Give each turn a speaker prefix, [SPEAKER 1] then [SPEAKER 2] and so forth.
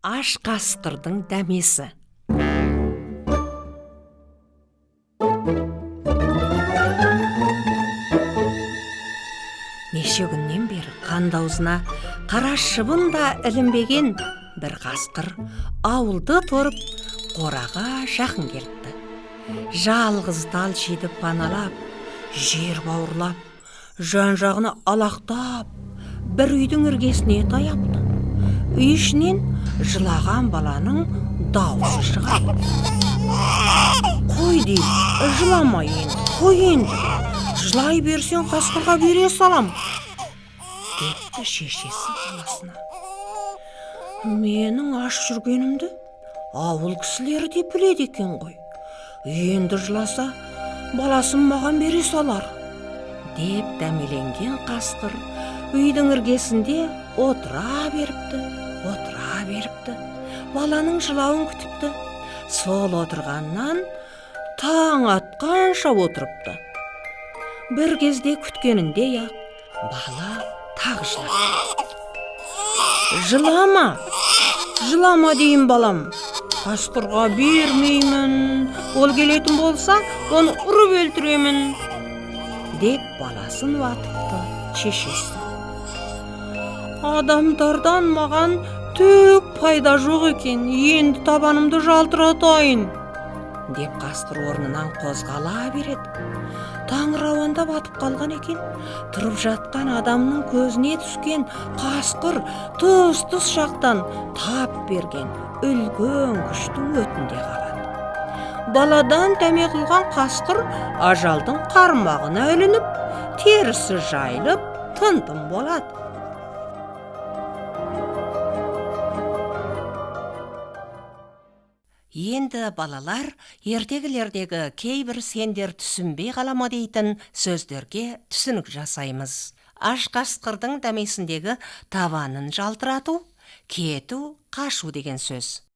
[SPEAKER 1] Аш қасқырдың дәмесі. Неше күннен бері қанды аузына қара шыбын да ілінбеген бір қасқыр ауылды торып қораға жақын келіпті. Жалғыз тал жидіп паналап, жер бауырлап, жан-жағына алақтап, бір үйдің іргесіне таяпты. Үй ішінен жылаған баланың дауысы шығады. Қой дейді, жылама енді, қой енді. Жылай берсең қасқырға бере салам, депті шешесі баласына. Менің аш жүргенімді ауыл кісілері де біледі екен ғой. Енді жыласа, баласын маған бере салар, деп дәмеленген қасқыр үйдің іргесінде отыра беріпті. Баланың жылауын күтіпті. Сол отырғаннан таң атқанша отырыпты. Бір кезде күткеніндей ақ бала тағы жылады. Жылама дейін балам. Қасқырға бермеймін. Ол келетін болса, оны ұрып өлтіремін, деп баласын уатыпты шешесі. Адамдардан маған түк пайда жоқ екен, енді табанымды жалтыратайын, деп қасқыр орнынан қозғала береді. Таң рауанда батып қалған екен. Тұрып жатқан адамның көзіне түскен қасқыр тұс жақтан тап берген үлкен күштің өтінде қалады. Баладан дәме қылған қасқыр ажалдың қармағына ілініп, терісі жайылып, тын-тын болады. Енді балалар ертегілердегі кейбір сендер түсінбей қалама дейтін сөздерге түсінік жасаймыз. Аш қасқырдың дәмесіндегі табанын жалтырату, кету, қашу деген сөз.